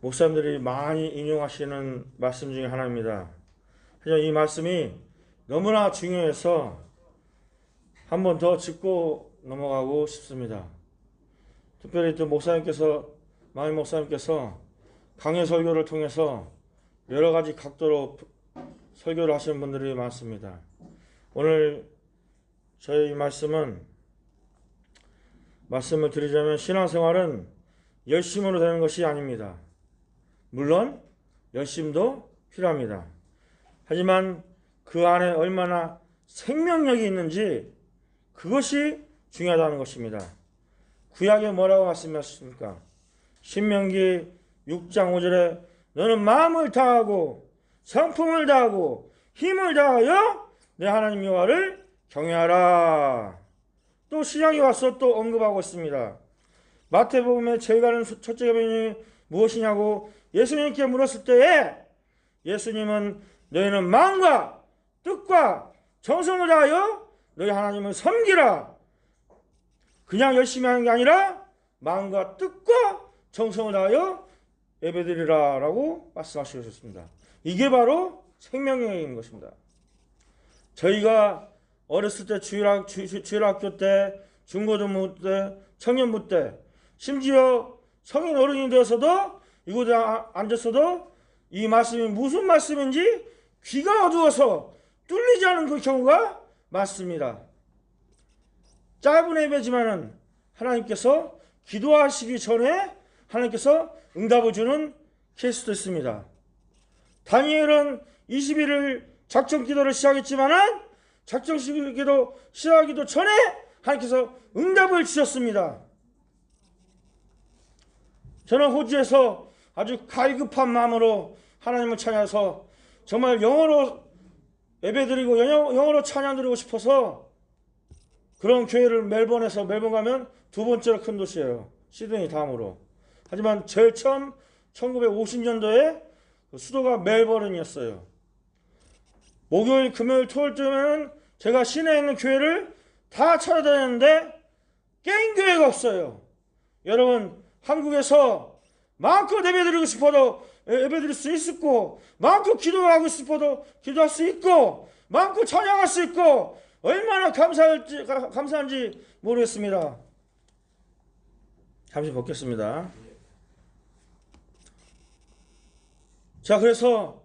목사님들이 많이 인용하시는 말씀 중에 하나입니다. 하지만 이 말씀이 너무나 중요해서 한 번 더 짚고 넘어가고 싶습니다. 특별히 또 마임 목사님께서 강해 설교를 통해서 여러 가지 각도로 설교를 하시는 분들이 많습니다. 오늘 저희 말씀을 드리자면 신앙생활은 열심으로 되는 것이 아닙니다. 물론 열심도 필요합니다. 하지만 그 안에 얼마나 생명력이 있는지 그것이 중요하다는 것입니다. 구약에 뭐라고 말씀하셨습니까? 신명기 6장 5절에 너는 마음을 다하고 성품을 다하고 힘을 다하여 내 하나님 여호와를 경외하라. 또 신약에 와서 또 언급하고 있습니다. 마태복음에 제일 가는 첫째 계명이 무엇이냐고 예수님께 물었을 때에 예수님은 너희는 마음과 뜻과 정성을 다하여 너희 하나님을 섬기라. 그냥 열심히 하는 게 아니라 마음과 뜻과 정성을 다하여 예배드리라 라고 말씀하셨습니다. 이게 바로 생명력인 것입니다. 저희가 어렸을 때 주일학교 때, 중고등부 때, 청년부 때, 심지어 성인 어른이 되어서도 이곳에 앉았어도 이 말씀이 무슨 말씀인지 귀가 어두워서 뚫리지 않은 그 경우가 많습니다. 짧은 예배지만은 하나님께서 기도하시기 전에 하나님께서 응답을 주는 케이스도 있습니다. 다니엘은 21일 작전 기도를 시작했지만은 작전 기도 시작하기도 전에 하나님께서 응답을 주셨습니다. 저는 호주에서 아주 갈급한 마음으로 하나님을 찬양해서 정말 영어로 예배드리고 영어로 찬양드리고 싶어서 그런 교회를 멜번 가면 두 번째로 큰 도시예요. 시드니 다음으로. 하지만 제일 처음 1950년도에 수도가 멜버른이었어요. 목요일, 금요일, 토요일쯤에는 제가 시내에 있는 교회를 다 찾아다녔는데 게임 교회가 없어요. 여러분, 한국에서 마음껏 예배드리고 싶어도 예배드릴 수 있고, 마음껏 기도하고 싶어도 기도할 수 있고, 마음껏 찬양할 수 있고, 얼마나 감사한지 모르겠습니다. 잠시 벗겠습니다. 자, 그래서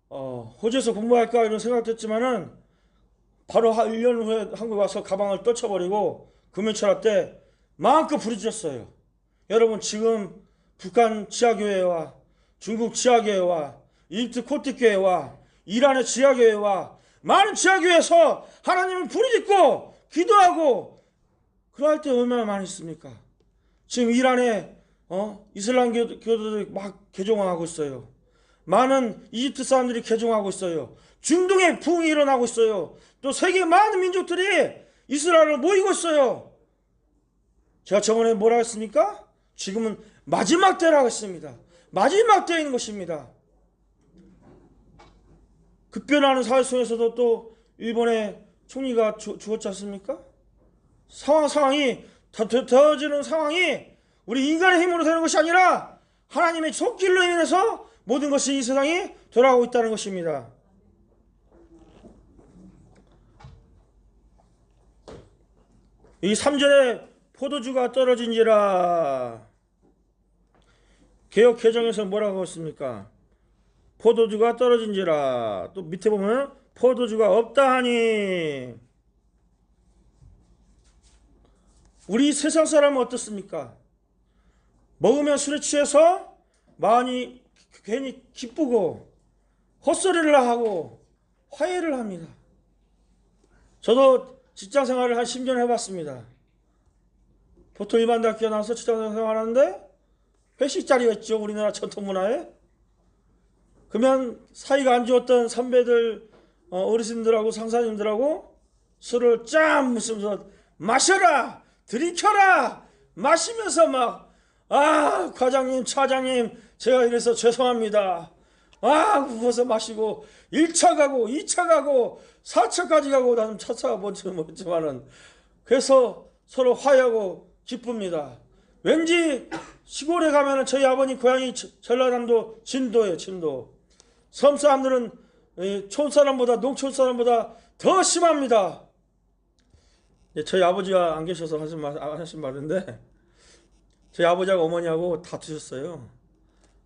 호주에서 공부할까 이런 생각도 했지만은 바로 1년 후에 한국 와서 가방을 떨쳐버리고 금요철학 때 마음껏 부르짖었어요. 여러분, 지금 북한 지하교회와 중국 지하교회와 이집트 코틱교회와 이란의 지하교회와 많은 지하교회에서 하나님을 부르짖고 기도하고 그럴 때 얼마나 많이 있습니까? 지금 이란에 이슬람 교도들이 막 개종하고 있어요. 많은 이집트 사람들이 개종하고 있어요. 중동에 부흥이 일어나고 있어요. 또 세계 많은 민족들이 이스라엘을 모이고 있어요. 제가 저번에 뭐라 했습니까? 지금은 마지막 때라고 했습니다. 마지막 때인 것입니다. 급변하는 사회 속에서도 또 일본의 총리가 죽었지 않습니까? 상황이 더워지는 상황이 우리 인간의 힘으로 되는 것이 아니라 하나님의 손길로 인해서 모든 것이 이 세상이 돌아가고 있다는 것입니다. 이 3절에 포도주가 떨어진지라. 개역 개정에서 뭐라고 했습니까? 포도주가 떨어진지라. 또 밑에 보면 포도주가 없다 하니. 우리 세상 사람은 어떻습니까? 먹으면 술에 취해서 마음이 괜히 기쁘고 헛소리를 하고 화해를 합니다. 저도 직장 생활을 한 10년 해봤습니다. 보통 일반 대학교 나와서 직장 생활하는데 회식 자리가 있죠. 우리나라 전통 문화에. 그러면 사이가 안 좋았던 선배들, 어르신들하고 상사님들하고 술을 짠 무시면서 마셔라, 들이켜라, 마시면서 막 과장님, 차장님, 제가 이래서 죄송합니다. 웃어서 마시고 1차 가고 2차 가고 4차까지 가고 나는 차차가 뭔지 모르지만은 그래서 서로 화해하고 기쁩니다. 왠지 시골에 가면은 저희 아버님 고향이 전라남도 진도예요. 진도. 섬 사람들은 촌 사람보다 농촌 사람보다 더 심합니다. 저희 아버지가 안 계셔서 하신 말인데, 저희 아버지하고 어머니하고 다투셨어요.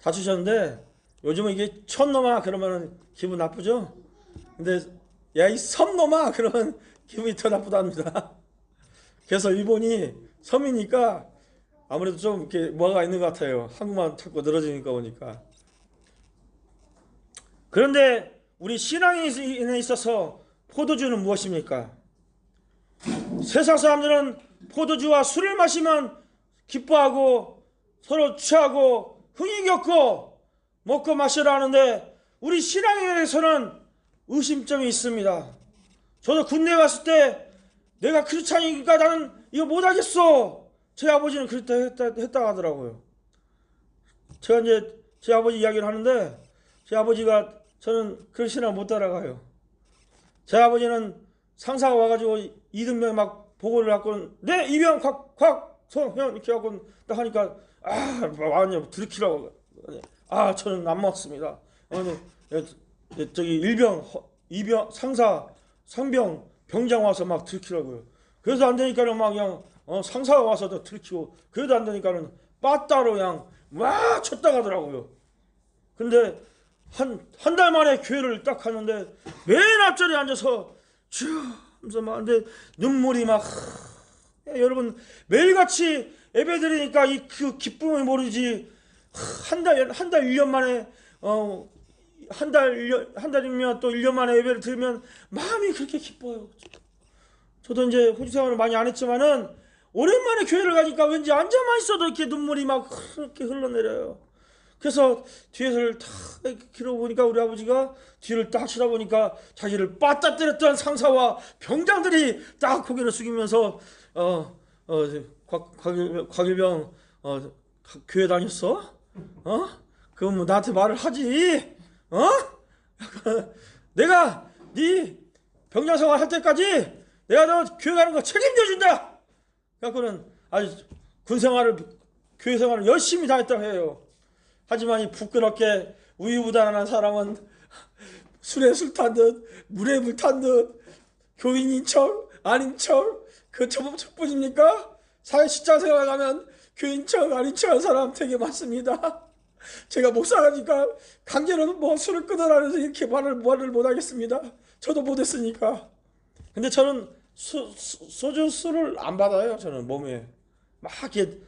다투셨는데 요즘은 이게 촌놈아 그러면 기분 나쁘죠? 근데 야 이 섬놈아 그러면 기분이 더 나쁘답니다. 그래서 일본이 섬이니까 아무래도 좀 이렇게 뭐가 있는 것 같아요. 한국만 자꾸 늘어지니까 보니까. 그런데 우리 신앙에 있어서 포도주는 무엇입니까? 세상 사람들은 포도주와 술을 마시면 기뻐하고 서로 취하고 흥이 겪고 먹고 마시라 하는데, 우리 신앙에 대해서는 의심점이 있습니다. 저도 군대 갔을 때 내가 크리스찬이니까 나는 이거 못하겠어. 제 아버지는 했다 하더라고요. 제가 이제 제 아버지 이야기를 하는데, 제 아버지가 저는 그런 신앙을 못 따라가요. 제 아버지는 상사가 와가지고 이등병 막 보고를 갖고 네 이병 곽성현 이렇게 하고 딱 하니까 완전 들키라고. 저는 안 먹습니다. 저기 일병 이병 상사 상병 병장 와서 막 들키라고요. 그래서 안 되니까는 막 그냥 상사가 와서 더 들키고, 그래도 안 되니까는 빠따로 그냥 와 쳤다 가더라고요. 근데 한 달 만에 교회를 딱 하는데 맨 앞자리에 앉아서 쭉 하면서 막 근데 눈물이 막 여러분 매일같이 예배 드리니까 그 기쁨을 모르지. 한 달 1년 만에 한 달이면 또 1년 만에 예배를 드리면 마음이 그렇게 기뻐요. 저도 이제 호주 생활을 많이 안 했지만은 오랜만에 교회를 가니까 왠지 앉아만 있어도 이렇게 눈물이 막 이렇게 흘러내려요. 그래서 뒤에서를 탁 길어보니까 우리 아버지가 뒤를 딱 치다보니까 자기를 빠따 때렸던 상사와 병장들이 딱 고개를 숙이면서 곽일병 교회 다녔어? 그럼 뭐 나한테 말을 하지? 내가 네 병장 생활 할 때까지 내가 너 교회 가는 거 책임져 준다. 그래갖고는 아주 군 생활을 교회 생활을 열심히 다했다고 해요. 하지만 이 부끄럽게 우유부단한 사람은 술에 술 탄 듯 물에 물 탄 듯 교인인 척 아닌 척 그 저뿐입니까? 사회 직장 생활 가면 교인 척 아닌 척 하는 사람 되게 많습니다. 제가 목사가니까 강제로 뭐 술을 끊으라는 이렇게 말을 못하겠습니다. 저도 못했으니까. 근데 저는 술을 안 받아요. 저는 몸에 막 이렇게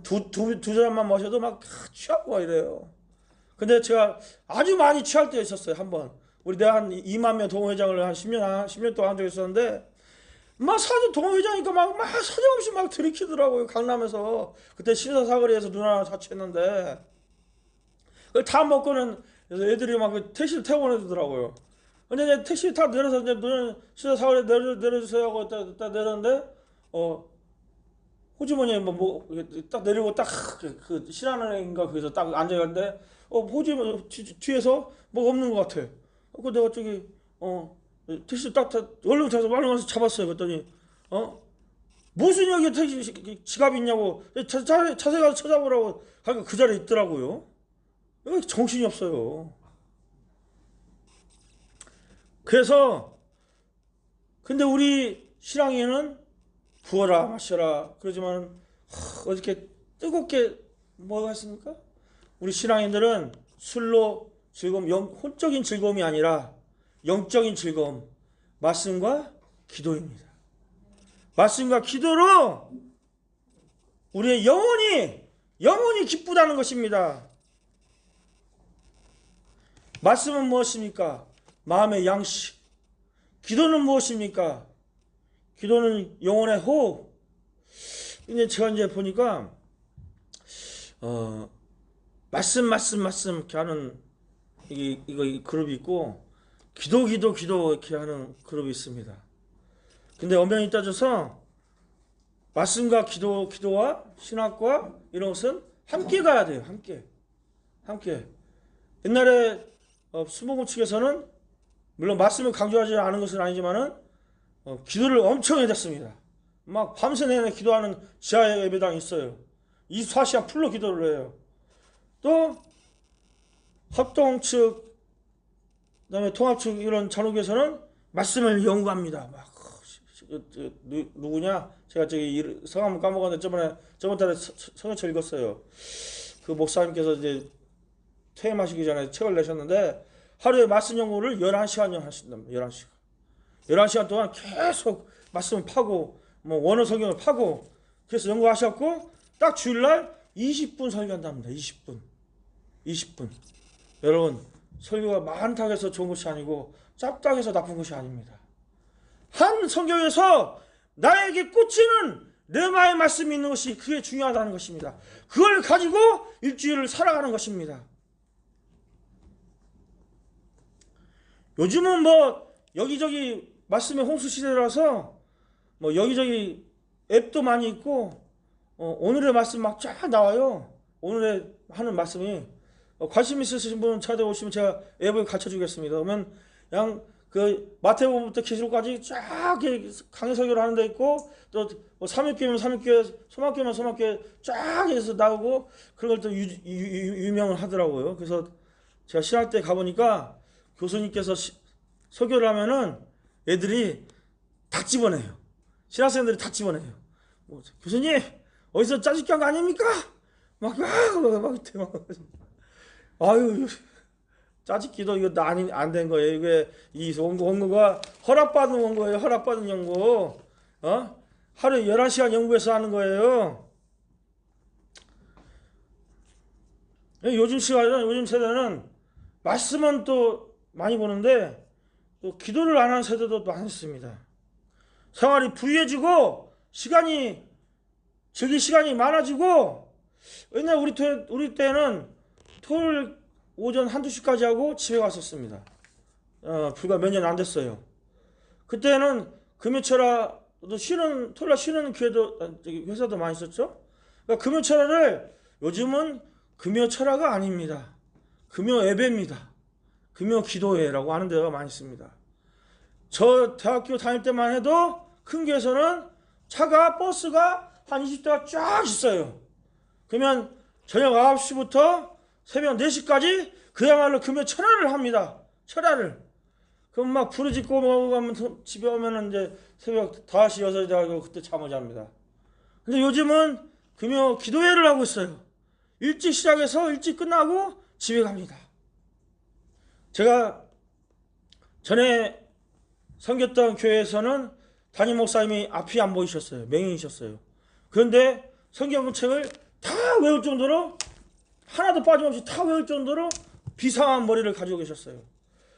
두 잔만 마셔도 막 취하고 막 이래요. 근데 제가 아주 많이 취할 때 있었어요. 한번 내가 한 2만 명 동호회장을 한 10년 동안 한 적이 있었는데, 막 동호회장이니까 막 사정없이 막 들이키더라고요. 강남에서. 그때 신사사거리에서 누나랑 자취했는데, 그걸 다 먹고는 애들이 막 택시를 태워 보내주더라고요. 근데 이제 택시 타 내려서 이제 신사사거리에 내려주세요 하고 딱 내렸는데, 호주머니에 딱 내리고 딱 그 신한은행인가 거기서 딱 앉아있는데, 호주머니 뒤에서 뭐가 없는 것 같아. 그 내가 저기 택시 딱 얼른 가서 잡았어요. 그랬더니 무슨 여기 택시 지갑이 있냐고 자세히 가서 찾아보라고 하니까 그 자리에 있더라고요. 정신이 없어요. 그래서 근데 우리 신앙에는 부어라 마셔라 그러지만 어떻게 뜨겁게 뭐가 있습니까? 우리 신앙인들은 술로 즐거움, 혼적인 즐거움이 아니라 영적인 즐거움, 말씀과 기도입니다. 말씀과 기도로 우리의 영혼이 기쁘다는 것입니다. 말씀은 무엇입니까? 마음의 양식. 기도는 무엇입니까? 기도는 영혼의 호흡. 근데 제가 이제 보니까 말씀 이렇게 하는 이거 그룹이 있고 기도 이렇게 하는 그룹이 있습니다. 근데 엄연히 따져서 말씀과 기도와 신학과 이런 것은 함께 가야 돼요. 함께. 옛날에 수목원 측에서는 물론 말씀을 강조하지 않은 것은 아니지만은 기도를 엄청 해댔습니다. 막 밤새 내내 기도하는 지하 예배당이 있어요. 24시간 풀로 기도를 해요. 또 합동 측, 그다음에 통합 측 이런 잔혹에서는 말씀을 연구합니다. 막 누구냐? 제가 저기 성함을 까먹었는데 저번 달에 성경책 읽었어요. 그 목사님께서 이제 퇴임하시기 전에 책을 내셨는데 하루에 말씀 연구를 11시간 하신답니다. 11시간. 11시간 동안 계속 말씀을 파고 뭐 원어 성경을 파고 그래서 연구하셨고 딱 주일날 20분 설교한답니다. 20분. 여러분 설교가 많다고 해서 좋은 것이 아니고 짧다고 해서 나쁜 것이 아닙니다. 한 성경에서 나에게 꽂히는 르마의 말씀이 있는 것이 그게 중요하다는 것입니다. 그걸 가지고 일주일을 살아가는 것입니다. 요즘은 뭐 여기저기 말씀의 홍수 시대라서 뭐 여기저기 앱도 많이 있고 오늘의 말씀 막 쫙 나와요. 오늘의 하는 말씀이 관심 있으신 분 찾아오시면 제가 앱을 가르쳐 주겠습니다. 그러면 그냥 그 마태복음부터 계시록까지 쫙 강의 설교를 하는 데 있고 또 삼육교면 삼육교, 소막교면 소막교 쫙 해서 나오고 그런 걸 또 유명을 하더라고요. 그래서 제가 신학 때 가보니까 교수님께서 설교를 하면은 애들이 다 집어내요. 신학생들이 다 집어내요. 교수님 어디서 짜집기 한 거 아닙니까? 막 아유 짜집기도 이거 안 된 거예요. 이게 이 원고가 허락받은 원고예요. 허락받은 연구. 하루에 11시간 연구해서 하는 거예요. 요즘 세대는 말씀은 또 많이 보는데 또 기도를 안 하는 세대도 많습니다. 생활이 부유해지고 즐길 시간이 많아지고 옛날 우리 때는 토요일 오전 1~2시까지 하고 집에 갔었습니다. 불과 몇 년 안 됐어요. 그때는 금요철화도 토요일 쉬는 회사도 많이 있었죠. 그러니까 금요철화를 요즘은 금요철화가 아닙니다. 금요예배입니다. 금요기도회라고 하는 데가 많이 있습니다. 저 대학교 다닐 때만 해도 큰 교회에서는 버스가 한 20대가 쫙 있어요. 그러면 저녁 9시부터 새벽 4시까지 그야말로 금요 철야를 합니다. 철야를. 그럼 막 부르짖고 뭐 가면 집에 오면은 이제 새벽 5시, 6시 되고 그때 잠을 잡니다. 근데 요즘은 금요 기도회를 하고 있어요. 일찍 시작해서 일찍 끝나고 집에 갑니다. 제가 전에 섬겼던 교회에서는 담임 목사님이 앞이 안 보이셨어요. 맹인이셨어요. 그런데 성경책을 다 외울 정도로 하나도 빠짐없이 다 외울 정도로 비상한 머리를 가지고 계셨어요.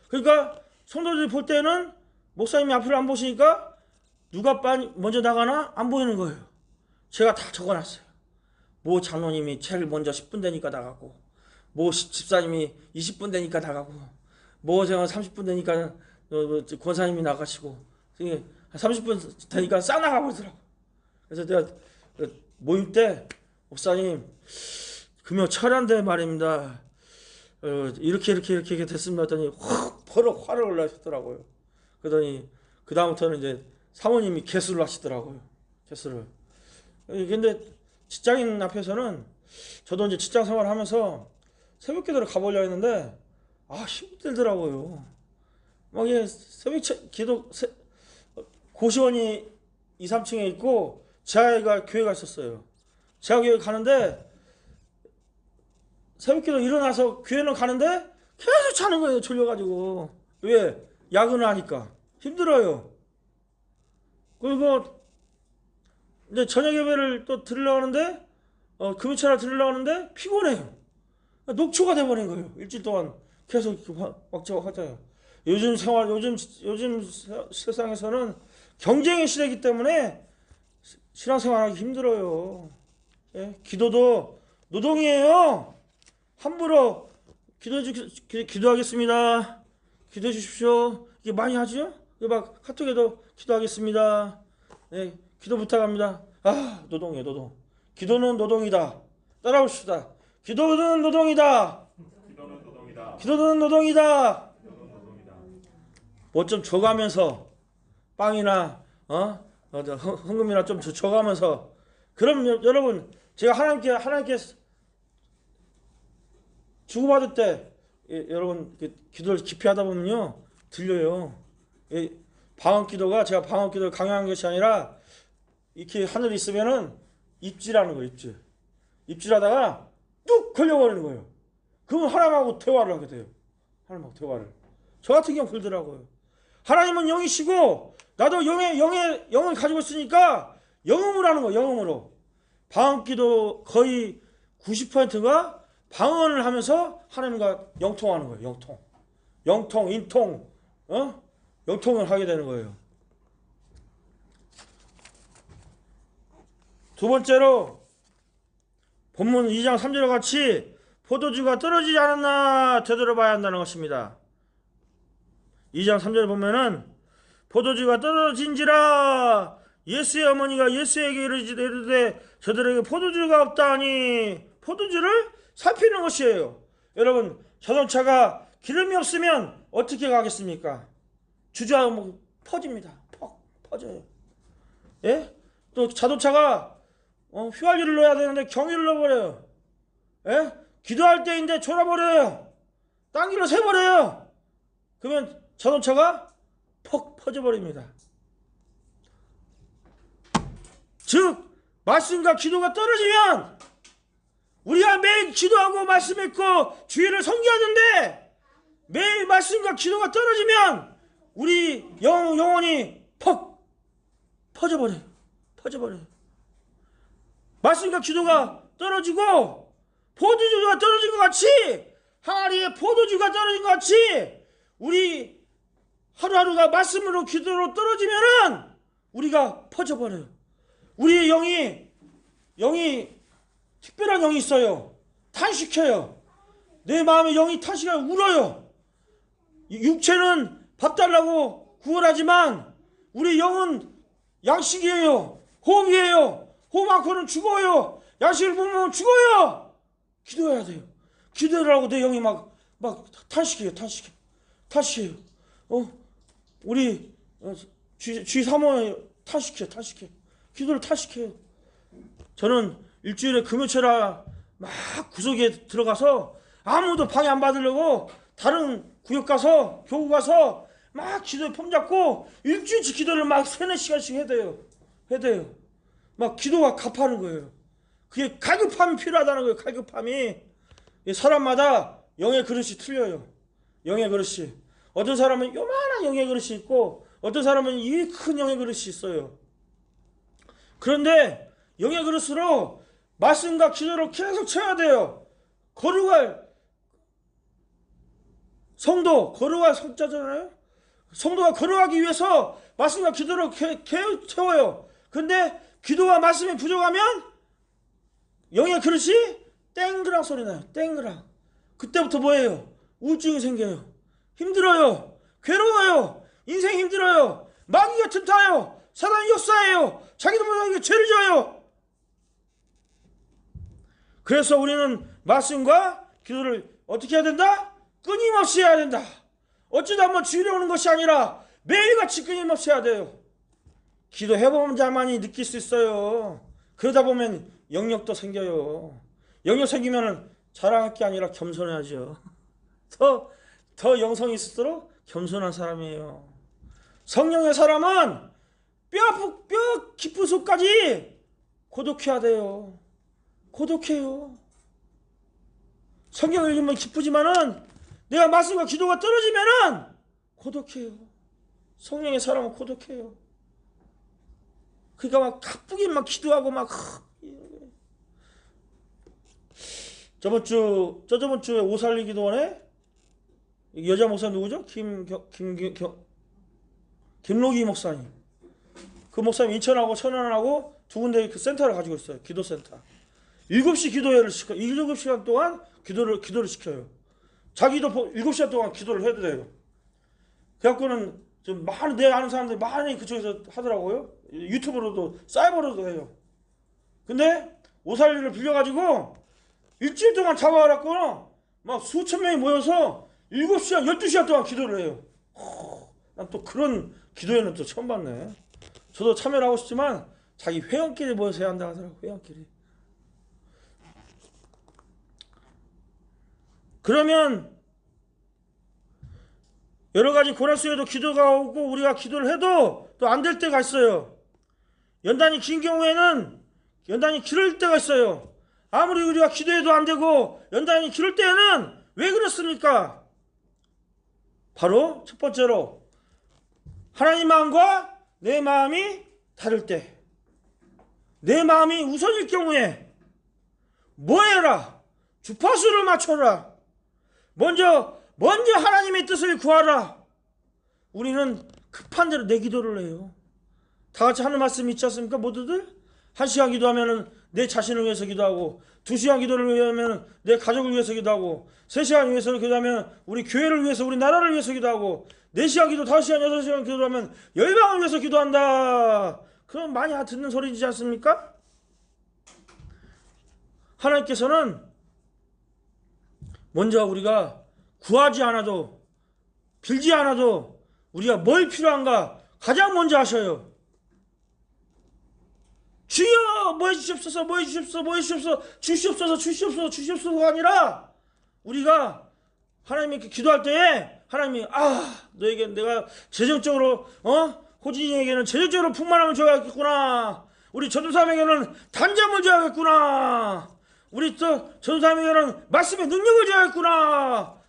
그러니까 성도들이 볼 때는 목사님이 앞을 안 보시니까 누가 먼저 나가나 안 보이는 거예요. 제가 다 적어놨어요. 뭐 장로님이 제일 먼저 10분 되니까 나가고 뭐 집사님이 20분 되니까 나가고 뭐 제가 30분 되니까 권사님이 나가시고 30분 되니까 싹 나가버리더라고. 그래서 내가 모임 때 목사님 금요 철야인데 말입니다. 이렇게 됐습니다. 했더니 버럭 화를 올라하셨더라고요. 그러더니 그 다음부터는 이제 사모님이 개수를 하시더라고요. 개수를. 근데 직장인 앞에서는 저도 이제 직장 생활하면서 새벽기도를 가보려 했는데 힘들더라고요. 막 새벽 기도 고시원이 2, 3층에 있고 지하가 교회가 있었어요. 지하교회 가는데 새벽기도 일어나서 교회는 가는데 계속 자는 거예요. 졸려가지고. 왜? 야근을 하니까 힘들어요. 그리고 이제 저녁 예배를 또 들으려고 하는데 금요철에 들으려고 하는데 피곤해요. 녹초가 돼버린 거예요. 일주일 동안 계속 막자고 하잖아요. 요즘 세상에서는 경쟁의 시대이기 때문에 신앙생활하기 힘들어요. 예? 기도도 노동이에요. 함부로 기도하겠습니다. 기도해 주십시오. 이게 많이 하죠? 막 카톡에도 기도하겠습니다. 네, 기도 부탁합니다. 노동이에요, 노동. 기도는 노동이다. 따라오십시다. 기도는 노동이다. 기도는 노동이다. 기도는 노동이다. 기도는 노동이다. 뭐 좀 줘가면서 빵이나 헌금이나 좀 줘가면서, 그럼 여러분, 제가 하나님께 주고받을 때 여러분 기도를 깊이 하다 보면요 들려요. 방언기도가, 제가 방언기도를 강요한 것이 아니라 이렇게 하늘에 있으면은 입질하는 거예요. 입질하다가 뚝 걸려버리는 거예요. 그러면 하나님하고 대화를 하게 돼요. 하나님하고 대화를. 저 같은 경우 그러더라고요. 하나님은 영이시고 나도 영을 가지고 있으니까 영음으로 하는 거예요. 영음으로. 방언기도 거의 90%가 방언을 하면서 하나님과 영통하는 거예요. 영통, 인통, 영통을 하게 되는 거예요. 두 번째로 본문 2장 3절과 같이 포도주가 떨어지지 않았나 되돌아봐야 한다는 것입니다. 2장 3절에 보면은 포도주가 떨어진지라 예수의 어머니가 예수에게 이르되 저들에게 포도주가 없다니, 포도주를 살피는 것이에요. 여러분, 자동차가 기름이 없으면 어떻게 가겠습니까? 주저하면 퍼집니다. 퍼져요. 예? 또 자동차가 휘발유를 넣어야 되는데 경유를 넣어버려요. 예? 기도할 때인데 졸아버려요. 딴 길로 새버려요. 그러면 자동차가 퍽 퍼져버립니다. 즉 말씀과 기도가 떨어지면, 우리가 매일 기도하고 말씀 읽고 주의를 섬기하는데 매일 말씀과 기도가 떨어지면 우리 영혼이 퍽 퍼져버려요. 말씀과 기도가 떨어지고 포도주가 떨어진 것 같이, 항아리에 포도주가 떨어진 것 같이 우리 하루하루가 말씀으로 기도로 떨어지면은 우리가 퍼져버려요. 우리의 영이 특별한 영이 있어요. 탄식해요. 내 마음의 영이 탄식하여 울어요. 육체는 밥 달라고 구걸하지만 우리 영은 양식이에요. 호흡이에요. 호흡 않고는 죽어요. 양식을 못 먹으면 죽어요. 기도해야 돼요. 기도를 하고 내 영이 막 탄식해요. 우리 주의 사모에 탄식해. 기도를 탄식해요. 저는 일주일에 금요일에 막 구석에 들어가서 아무도 방해 안 받으려고 다른 구역 가서, 교구 가서 막 기도에 폼잡고 일주일치 기도를 막 3-4시간씩 해대요. 막 기도가 갑하는 거예요. 그게 갈급함이 필요하다는 거예요. 갈급함이. 사람마다 영의 그릇이 틀려요. 영의 그릇이. 어떤 사람은 요만한 영의 그릇이 있고 어떤 사람은 이 큰 영의 그릇이 있어요. 그런데 영의 그릇으로 말씀과 기도를 계속 채워야 돼요. 거룩할 성자잖아요. 성도가 거룩하기 위해서 말씀과 기도를 계속 채워요. 근데 기도와 말씀이 부족하면 영의 그릇이 땡그랑 소리 나요. 땡그랑. 그때부터 뭐예요? 우울증이 생겨요. 힘들어요. 괴로워요. 인생 힘들어요. 마귀가 틈타요. 사단이 역사해요. 자기도 모르게 죄를 져요. 그래서 우리는 말씀과 기도를 어떻게 해야 된다? 끊임없이 해야 된다. 어쩌다 한번 주일에 오는 것이 아니라 매일같이 끊임없이 해야 돼요. 기도해보면 자만이 느낄 수 있어요. 그러다 보면 영역도 생겨요. 영역 생기면 자랑할 게 아니라 겸손해야죠. 더 영성이 있을수록 겸손한 사람이에요. 성령의 사람은 뼈 깊은 속까지 고독해야 돼요. 고독해요. 성경을 읽으면 기쁘지만은 내가 말씀과 기도가 떨어지면은 고독해요. 성령의 사람은 고독해요. 그러니까 막 가쁘게 막 기도하고 막 저저번 주에 오살리 기도원에 여자 목사 누구죠? 김로기 목사님. 그 목사님 인천하고 천안하고 두 군데 그 센터를 가지고 있어요. 기도센터. 7시 기도회를 시켜. 7시간 동안 기도를 시켜요. 자기도 7시간 동안 기도를 해도 돼요. 그래갖고는 좀 많은, 내 아는 사람들이 많이 그쪽에서 하더라고요. 유튜브로도 사이버로도 해요. 근데 오살리를 빌려가지고 일주일 동안 잡아갖고는 막 수천 명이 모여서 7시간, 12시간 동안 기도를 해요. 난 또 그런 기도회는 또 처음 봤네. 저도 참여를 하고 싶지만 자기 회원끼리 모여서 해야 한다고 하더라고요. 회원끼리. 그러면 여러 가지 고난 속에도 기도가 오고 우리가 기도를 해도 또 안 될 때가 있어요. 연단이 긴 경우에는 연단이 길을 때가 있어요. 아무리 우리가 기도해도 안 되고 연단이 길을 때에는 왜 그렇습니까? 바로 첫 번째로 하나님 마음과 내 마음이 다를 때, 내 마음이 우선일 경우에 뭐 해라? 주파수를 맞춰라. 먼저 하나님의 뜻을 구하라. 우리는 급한 대로 내 기도를 해요. 다 같이 하는 말씀이 있지 않습니까? 모두들 1시간 기도하면 내 자신을 위해서 기도하고, 2시간 기도를 위하면 내 가족을 위해서 기도하고, 3시간 위해서 기도하면 우리 교회를 위해서, 우리 나라를 위해서 기도하고, 4시간 기도, 5시간, 6시간 기도하면 열방을 위해서 기도한다. 그럼 많이 듣는 소리지 않습니까? 하나님께서는 먼저 우리가 구하지 않아도, 빌지 않아도 우리가 뭘 필요한가 가장 먼저 하셔요. 주여 뭐 해주시옵소서, 뭐 해주시옵소서, 뭐 해주시옵소서, 주시옵소서, 주시옵소서, 주시옵소서가 아니라 우리가 하나님께 기도할 때에 하나님이 너에게 내가 재정적으로 호진이에게는 재정적으로 풍만함을 줘야겠구나. 우리 전도사님에게는 단잠을 줘야겠구나. 우리 전도사님에게는 말씀의 능력을 줘야겠구나.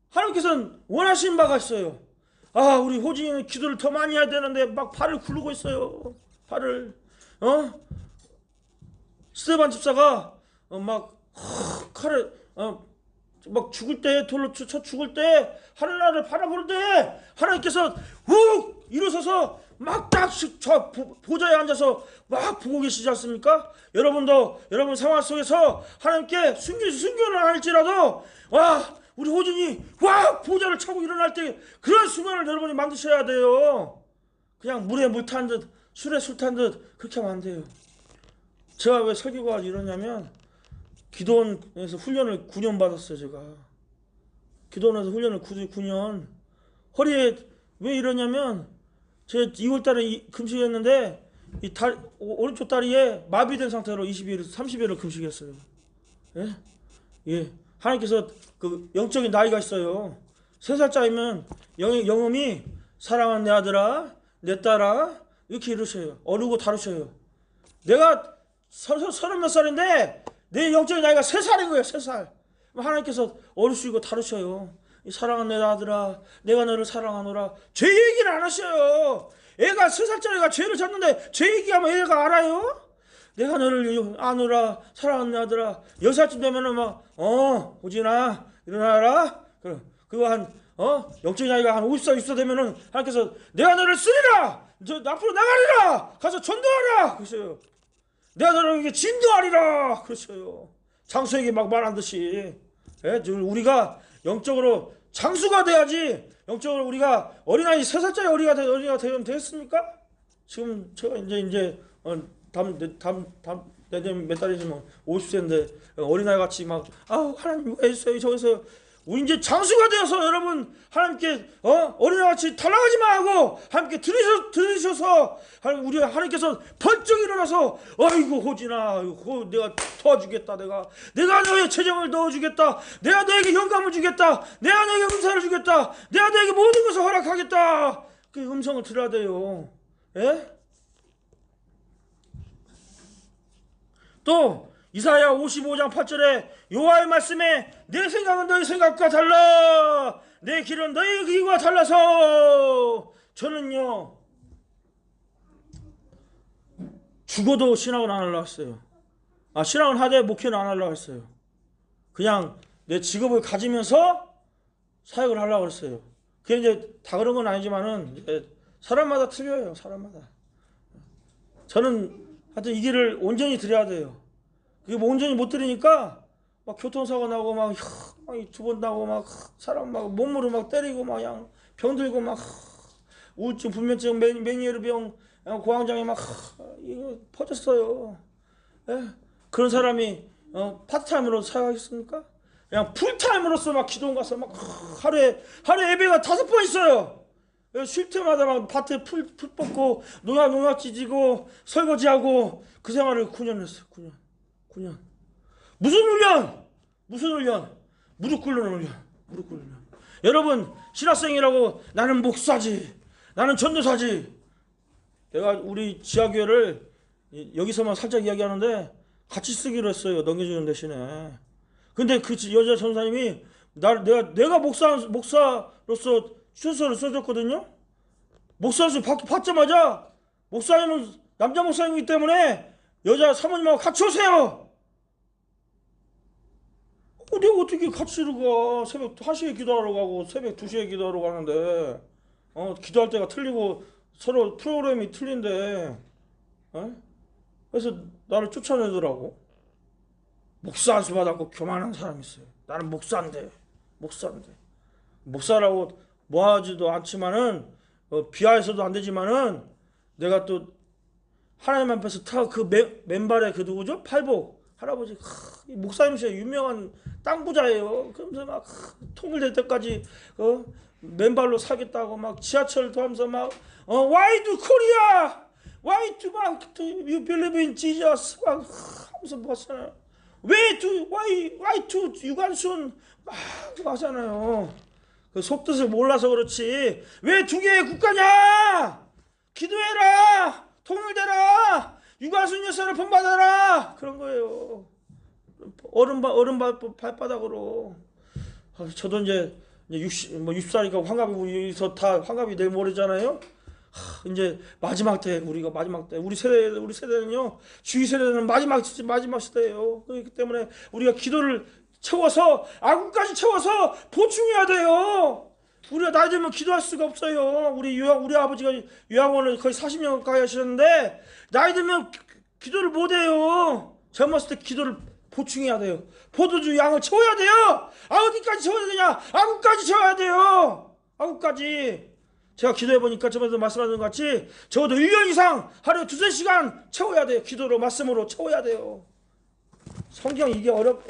하나님께서는 원하시는 바가 있어요. 우리 호진이는 기도를 더 많이 해야 되는데 막 발을 굴르고 있어요. 발을 스테반 집사가 막 칼을 막 죽을 때, 돌로 쳐 죽을 때 하늘나라를 바라볼 때 하나님께서 훅 일어서서 막 딱 저 보좌에 앉아서 막 보고 계시지 않습니까? 여러분도 여러분 상황 속에서 하나님께 순교를 할지라도 우리 호준이 보좌를 차고 일어날 때 그런 순간을 여러분이 만드셔야 돼요. 그냥 물에 물 탄 듯, 술에 술 탄 듯 그렇게 하면 안 돼요. 제가 왜 설교가 이러냐면 기도원에서 훈련을 9년 받았어요. 제가 기도원에서 훈련을 9년. 허리에 왜 이러냐면 제가 2월달에 금식했는데 이 오른쪽 다리에 마비된 상태로 20일, 30일을 금식했어요. 예. 하나님께서 그 영적인 나이가 있어요. 3살짜리면 영음이 사랑하는 내 아들아, 내 딸아 이렇게 이러셔요. 어르고 다루셔요. 내가 30몇 살인데 내 영적인 나이가 3살인 거예요. 3살. 하나님께서 어르시고 다루셔요. 사랑하는 내 아들아, 내가 너를 사랑하노라. 죄 얘기를 안 하셔요. 애가 3살짜리가 죄를 졌는데 죄 얘기하면 애가 알아요? 내가 너를 아노라, 사랑하는 내 아들아. 10살쯤 되면은 호진아 일어나라. 그거 한 영적인 나이가 한 50살 60살 되면은 하나님께서 내가 너를 쓰리라. 저 앞으로 나가리라. 가서 전도하라. 그러셔요. 내가 너에게 진도하리라. 그러셔요. 장수에게 막 말한 듯이. 우리가 영적으로 장수가 돼야지. 영적으로 우리가 어린아이 3살짜리 어린이가 되면 되겠습니까? 지금 제가 이제 내년 몇 달이지만 50세인데 어린아이 같이 막 하나님 이거 해주세요 저거 해주세요. 우리 이제 장수가 되어서 여러분 하나님께 어린아이 같이 달라가지 말고 하나님께 들으셔서 우리 하나님께서 번쩍 일어나서 아이고 호진아 내가 도와주겠다. 내가 너의 재정을 넣어주겠다. 내가 너에게 영감을 주겠다. 내가 너에게 은사를 주겠다. 내가 너에게 모든 것을 허락하겠다. 그 음성을 들어야 돼요. 예? 또 이사야 55장 8절에 여호와의 말씀에 내 생각은 너희 생각과 달라 내 길은 너희 길과 달라서 저는요 죽어도 신앙을 안 하려고 했어요. 신앙을 하되 목회는 안 하려고 했어요. 그냥 내 직업을 가지면서 사역을 하려고 했어요. 그게 이제 다 그런 건 아니지만은 이제 사람마다 틀려요. 사람마다. 저는 하여튼 이 길을 온전히 드려야 돼요. 그게 뭐 온전히 못 드리니까 막 교통사고 나고 막 두 번 나고 막 사람 막 몸으로 막 때리고 막 그냥 병들고 막 우울증, 불면증, 메니에르병, 고황장애 막 이거 퍼졌어요. 예? 그런 사람이 파트타임으로 사역하겠습니까? 그냥 풀타임으로서 막 기도원 가서 막 하루에 예배가 5번 있어요. 쉴 때마다 막 밭에 풀 뽑고 농약 찢고 설거지하고 그 생활을 9년 했어요. 9년. 무슨 훈련? 무슨 훈련? 무릎 꿇는 훈련. 무릎 꿇는 훈련. 여러분, 신학생이라고 나는 목사지, 나는 전도사지. 내가 우리 지하교회를 여기서만 살짝 이야기하는데 같이 쓰기로 했어요. 넘겨주는 대신에. 근데 그 여자 전사님이 내가 목사로서 추천서를 써줬거든요. 목사로서 받자마자 목사님은 남자 목사님이기 때문에 여자 사모님하고 같이 오세요. 내가 어떻게 같이 가? 새벽 1시에 기도하러 가고 새벽 2시에 기도하러 가는데 기도할 때가 틀리고 서로 프로그램이 틀린데 그래서 나를 쫓아내더라고. 목사 안수 받았고 교만한 사람이 있어요. 나는 목사인데 목사라고 뭐하지도 않지만은 비하해서도 안 되지만은 내가 또 하나님 앞에서 그 맨발에 그 누구죠? 팔복 할아버지 목사님 진짜 유명한 땅 부자예요. 그러면서 막 통일될 때까지 맨발로 사겠다고 막 지하철 타면서 막 Why do Korea? Why do you believe in Jesus? 막 하면서 봤잖아요. Why to 유관순 막 하잖아요. 그 속뜻을 몰라서 그렇지. 왜 두 개의 국가냐? 기도해라. 통일되라. 유관순 여사를 본받아라. 그런 거예요. 어른 발바닥으로. 저도 이제 60살이니까 환갑이 우리서 다 환갑이 내일 모레잖아요. 이제 마지막 때 우리 세대는요, 주위 세대는 마지막 시대예요. 그렇기 때문에 우리가 기도를 채워서 아군까지 채워서 보충해야 돼요. 우리가 나이 들면 기도할 수가 없어요. 우리 아버지가 요양원을 거의 40년 가까이 하셨는데 나이 들면 기도를 못 해요. 젊었을 때 기도를 보충해야 돼요. 포도주 양을 채워야 돼요. 어디까지 채워야 되냐? 아군까지 채워야 돼요. 아군까지. 제가 기도해보니까 저번에도 말씀하신 것 같이 적어도 1년 이상 하루에 2-3시간 채워야 돼요. 기도로 말씀으로 채워야 돼요. 성경 이게 어려워.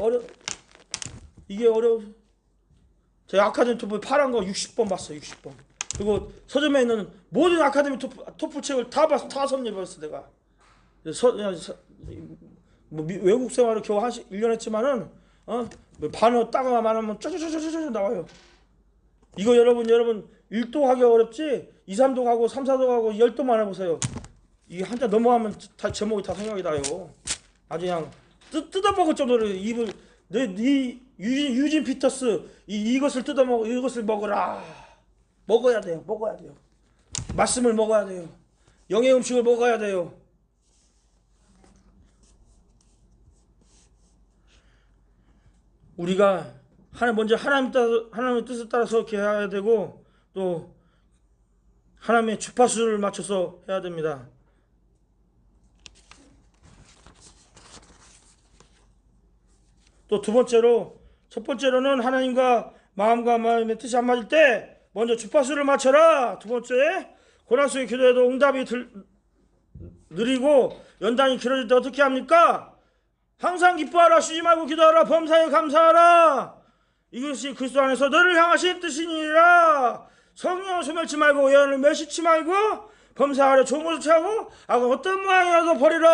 제가 아카데미 토플 파란 거 60번 봤어요. 60번. 그리고 서점에 있는 모든 아카데미 토플 책을 다 섭렵했어 내가. 외국 생활을 겨우 1년 했지만은 반어 따가만 하면 쩌쩌쩌쩌쩌 나와요. 이거 여러분 1도 하기 어렵지 2, 3도 가고 3, 4도 가고 10도만 해보세요. 이게 한자 넘어가면 다 제목이 다 생각이 나요. 아주 그냥 뜯어먹을 정도로 입을 유진 피터스 이것을 뜯어먹어 이것을 먹어라. 먹어야 돼요. 말씀을 먹어야 돼요. 영의 음식을 먹어야 돼요. 우리가 먼저 하나님의 뜻을 따라서 이렇게 해야 되고 또 하나님의 주파수를 맞춰서 해야 됩니다. 또 첫 번째로는 하나님과 마음과 마음의 뜻이 안 맞을 때 먼저 주파수를 맞춰라. 두 번째, 고난 속의 기도에도 응답이 느리고 연단이 길어질 때 어떻게 합니까? 항상 기뻐하라. 쉬지 말고 기도하라. 범사에 감사하라. 이것이 그리스도 안에서 너를 향하신 뜻이니라. 성령을 소멸치 말고 예언을 멸시치 말고 범사하려 좋은 것을 취하고 악은 어떤 모양이라도 버리라.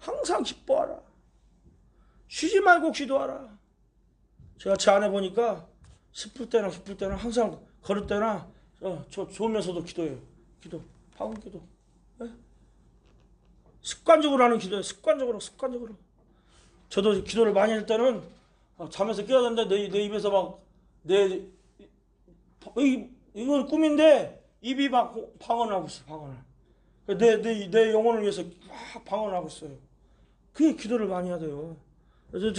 항상 기뻐하라. 쉬지 말고 기도하라. 제가 제 안에 보니까 슬플 때나 기쁠 때나 항상 걸을 때나 좋으면서도 기도해요. 방언 기도. 네? 습관적으로 하는 기도예요. 습관적으로. 저도 기도를 많이 할 때는 잠에서 깨어났는데 내 입에서 막 이건 꿈인데 입이 막 방언을 하고 있어요. 방언을. 내 영혼을 위해서 막 방언을 하고 있어요. 그게 기도를 많이 해야 돼요. 그래서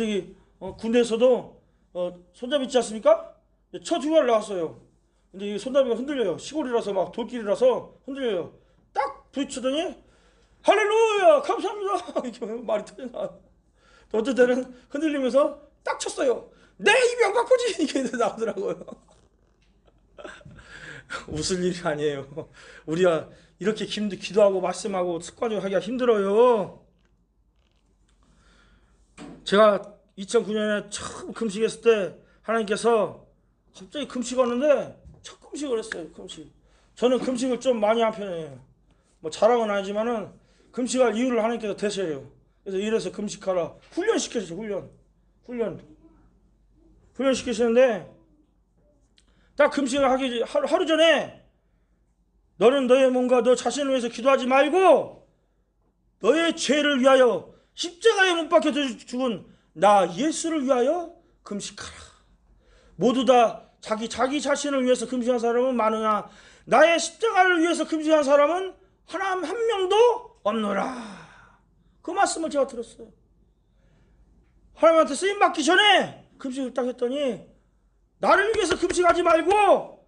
군대에서도 손잡이 있지 않습니까? 첫 휴가를 나왔어요. 근데 이 손잡이가 흔들려요. 시골이라서 막 돌길이라서 흔들려요. 딱 부딪히더니 할렐루야 감사합니다 이렇게 말이 터져나와요. 어떤 때는 흔들리면서 딱 쳤어요. 내 이병 바꾸지 이게 나오더라고요. 웃을 일이 아니에요. 우리가 이렇게 기도하고 말씀하고 습관적으로 하기가 힘들어요. 제가 2009년에 처음 금식했을 때 하나님께서 갑자기 금식 왔는데 첫 금식을 했어요. 금식. 저는 금식을 좀 많이 한 편이에요. 뭐 자랑은 아니지만은 금식할 이유를 하나님께서 되셔요. 그래서 이래서 금식하라 훈련시켰어요. 훈련시키시는데 딱 금식을 하기 하루 전에 너는 너의 몸과 너 자신을 위해서 기도하지 말고 너의 죄를 위하여 십자가에 못 박혀 죽은 나 예수를 위하여 금식하라. 모두 다 자기 자신을 위해서 금식한 사람은 많으나 나의 십자가를 위해서 금식한 사람은 한 명도 없노라. 그 말씀을 제가 들었어요. 하나님한테 쓰임받기 전에 금식을 딱 했더니 나를 위해서 금식하지 말고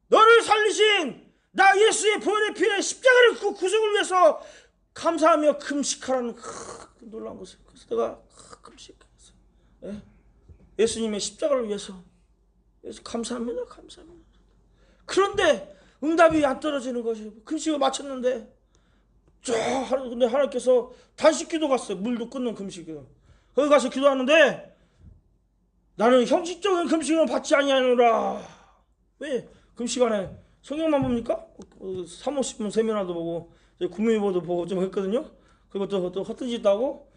너를 살리신 나 예수의 보혈의 피에 십자가를 그 구속을 위해서 감사하며 금식하라는 놀라운 것을. 그래서 내가 금식했어요. 예? 예수님의 십자가를 위해서 감사합니다. 그런데 응답이 안 떨어지는 것이 금식을 마쳤는데 근데 하나님께서 단식기도 갔어요. 물도 끊는 금식이요. 거기 가서 기도하는데 나는 형식적인 금식은 받지 아니하노라. 왜? 금식 안에 성경만 봅니까? 사모신문 세미나도 보고 국민일보도 보고 좀 했거든요. 그리고 또 헛되짓도 하고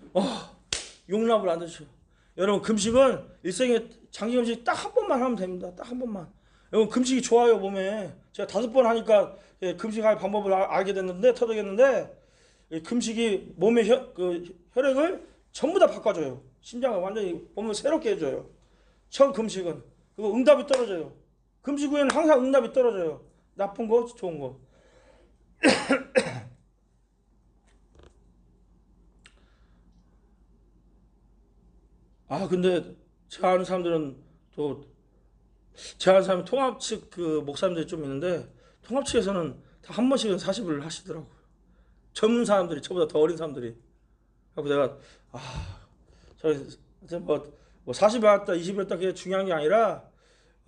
용납을 안 하셔. 여러분 금식은 일생에 장기 금식 딱 한 번만 하면 됩니다. 딱 한 번만. 여러분 금식이 좋아요. 몸에 제가 5번 하니까 금식할 방법을 알게 됐는데 터득했는데 금식이 몸의 혈액을 전부 다 바꿔줘요. 심장을 완전히 몸을 새롭게 해줘요. 처음 금식은. 그리고 응답이 떨어져요. 금식 후에는 항상 응답이 떨어져요. 나쁜 거 좋은 거. 근데 제가 아는 사람들은 제가 아는 사람은 통합 측 목사님들이 좀 있는데 통합 측에서는 다 한 번씩은 40을 하시더라고요. 젊은 사람들이 저보다 더 어린 사람들이. 그래서 내가 뭐 40을 했다 20을 했다 그게 중요한 게 아니라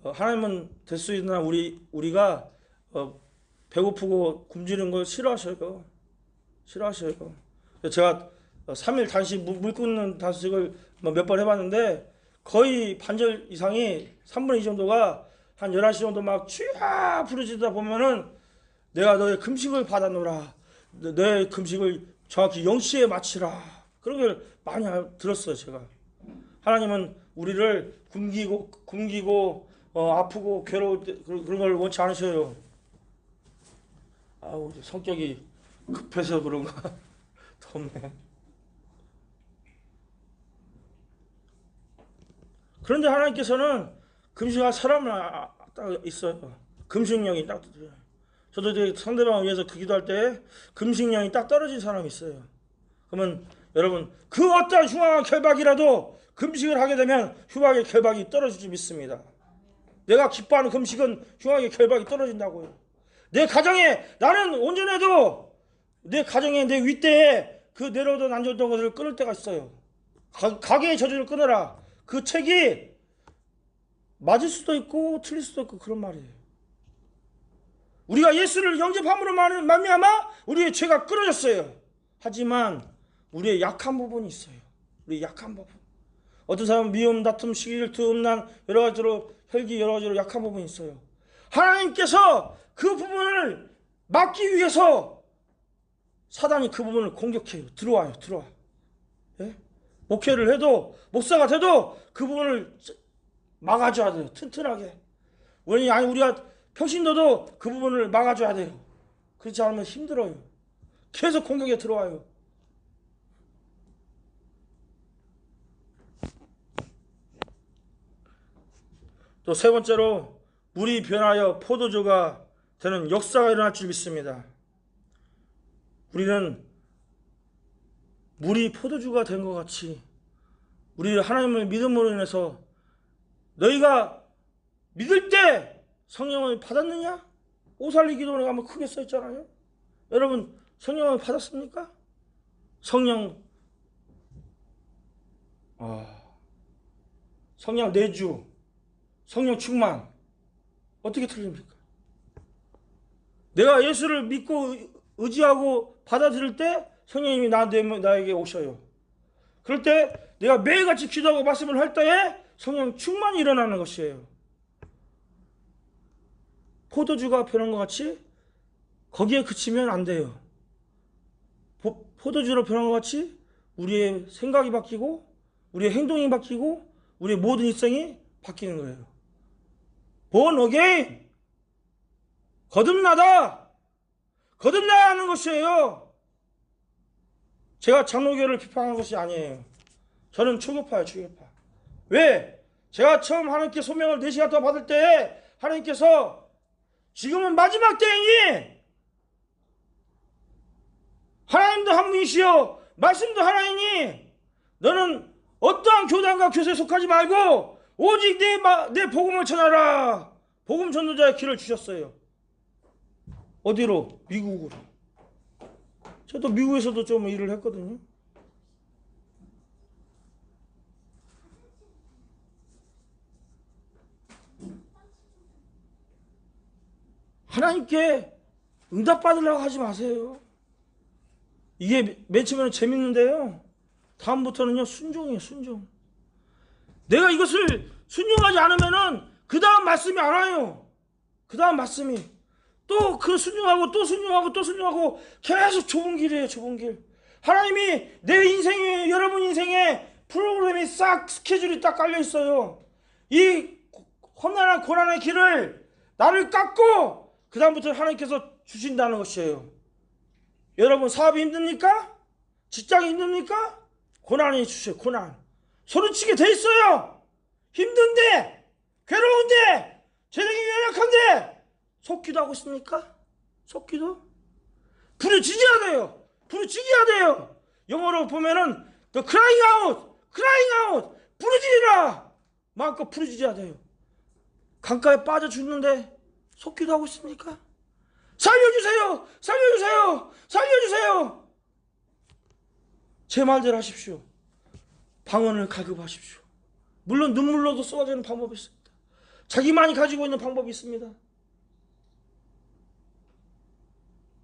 하나님은 될 수 있나 우리가 배고프고 굶주리는 걸 싫어하셔요. 제가 3일 단식 물 끊는 단식을 몇 번 해봤는데 거의 반절 이상이 3분의 2 정도가 한 11시 정도 막 쥐야 부르짖다 보면은 내가 너의 금식을 받아놓으라. 너의 금식을 정확히 0시에 마치라. 그런 걸 많이 들었어요. 제가. 하나님은 우리를 굶기고 아프고 괴로울 때 그런 걸 원치 않으셔요. 성격이 급해서 그런가. 덥네. 그런데 하나님께서는 금식할 사람은 딱 있어요. 금식령이 딱. 저도 상대방을 위해서 기도할 때 금식령이 딱 떨어진 사람이 있어요. 그러면 여러분 그 어떤 흉악한 결박이라도 금식을 하게 되면 흉악의 결박이 떨어질 줄 믿습니다. 내가 기뻐하는 금식은 흉악의 결박이 떨어진다고요. 내 가정에 나는 온전해도 내 가정에 내 윗대에 내려오던 앉았던 것을 끊을 때가 있어요. 가게의 저주를 끊어라. 그 책이 맞을 수도 있고 틀릴 수도 있고 그런 말이에요. 우리가 예수를 영접함으로 말미암아 우리의 죄가 끊어졌어요. 하지만 우리의 약한 부분이 있어요. 우리의 약한 부분. 어떤 사람은 미움, 다툼, 시기, 질투, 음란 여러 가지로 혈기 여러 가지로 약한 부분이 있어요. 하나님께서 그 부분을 막기 위해서 사단이 그 부분을 공격해요. 들어와. 예? 목회를 해도 목사가 돼도 그 부분을 막아줘야 돼요. 튼튼하게. 우리가 평신도도 그 부분을 막아줘야 돼요. 그렇지 않으면 힘들어요. 계속 공격에 들어와요. 또 세 번째로 물이 변하여 포도주가 되는 역사가 일어날 줄 믿습니다. 우리는 물이 포도주가 된 것 같이 우리 하나님의 믿음으로 인해서 너희가 믿을 때 성령을 받았느냐? 오살리 기도원에 가면 크게 써있잖아요. 여러분 성령을 받았습니까? 성령 내주, 성령 충만 어떻게 틀립니까? 내가 예수를 믿고 의지하고 받아들일 때 성령님이 나에게 오셔요. 그럴 때 내가 매일같이 기도하고 말씀을 할 때에 성령 충만이 일어나는 것이에요. 포도주가 변한 것 같이 거기에 그치면 안 돼요. 포도주로 변한 것 같이 우리의 생각이 바뀌고 우리의 행동이 바뀌고 우리의 모든 일생이 바뀌는 거예요. born again, 거듭나다, 거듭나야 하는 것이에요. 제가 장로교를 비판하는 것이 아니에요. 저는 초교파예요, 초교파. 왜? 제가 처음 하나님께 소명을 4시간 동안 받을 때 하나님께서 지금은 마지막 때이니 하나님도 한 분이시여 말씀도 하나이니 너는 어떠한 교단과 교세에 속하지 말고 오직 내 복음을 전하라. 복음 전도자의 길을 주셨어요. 어디로? 미국으로. 저도 미국에서도 좀 일을 했거든요. 하나님께 응답받으려고 하지 마세요. 이게 맨 처음에는 재밌는데요. 다음부터는요, 순종이에요, 순종. 내가 이것을 순종하지 않으면은 그 다음 말씀이 안 와요. 그 다음 말씀이. 또 그 순종하고 또 순종하고 또 순종하고 계속 좁은 길이에요, 좁은 길. 하나님이 내 인생에, 여러분 인생에 프로그램이 싹 스케줄이 딱 깔려 있어요. 이 험난한 고난의 길을 나를 깎고 그 다음부터 하나님께서 주신다는 것이에요. 여러분 사업이 힘듭니까? 직장이 힘듭니까? 고난이 주세요. 고난. 소리치게 돼 있어요. 힘든데, 괴로운데, 재능이 연약한데 속기도 하고 있습니까? 속기도? 부르짖어야 돼요. 부르짖어야 돼요. 영어로 보면은 the crying out, crying out, 부르짖으라. 마음껏 부르짖어야 돼요. 강가에 빠져 죽는데 속기도 하고 있습니까? 살려주세요! 살려주세요! 살려주세요! 제 말대로 하십시오. 방언을 갈급하십시오. 물론 눈물로도 쏟아지는 방법이 있습니다. 자기만이 가지고 있는 방법이 있습니다.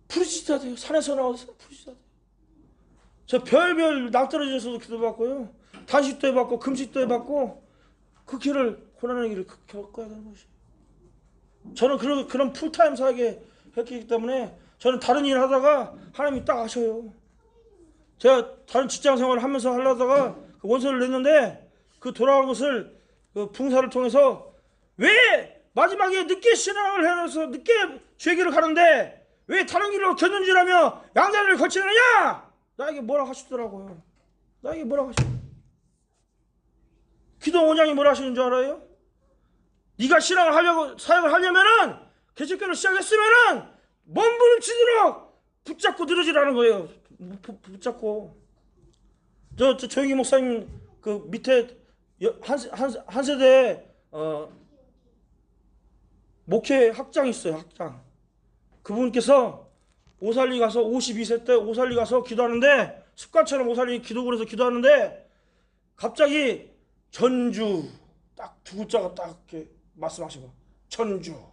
부르짖어야 돼요. 산에서 나와서 부르짖어야 돼요. 저 별별 낭떠러지에서도 기도받고요. 단식도 해봤고 금식도 해봤고 그 길을, 고난의 길을 겪어야 되는 것이에요. 저는 그런 풀타임 사역에 했기 때문에 저는 다른 일 하다가 하나님이 딱 아셔요. 제가 다른 직장 생활을 하면서 하려다가 그 원서를 냈는데 그 돌아간 것을 그 붕사를 통해서 왜 마지막에 늦게 신앙을 해서 늦게 죄기를 가는데 왜 다른 길로 견눈질하며 양다리를 거치느냐? 나에게 뭐라 하시더라고요. 나에게 뭐라 하시더라고요. 기도원장이 뭐라 하시는 줄 알아요? 네가 신앙을 하려고 사역을 하려면은 개척교를 시작했으면은 몸부림치도록 붙잡고 늘어지라는 거예요. 붙잡고 저 조영기 목사님 그 밑에 한 세대 목회 학장 있어요. 학장. 그분께서 오살리 가서 52세 때 오살리 가서 기도하는데 습관처럼 오살리 기도굴에서 기도하는데 갑자기 전주 딱 두 글자가 딱 이렇게 말씀하시고 전주로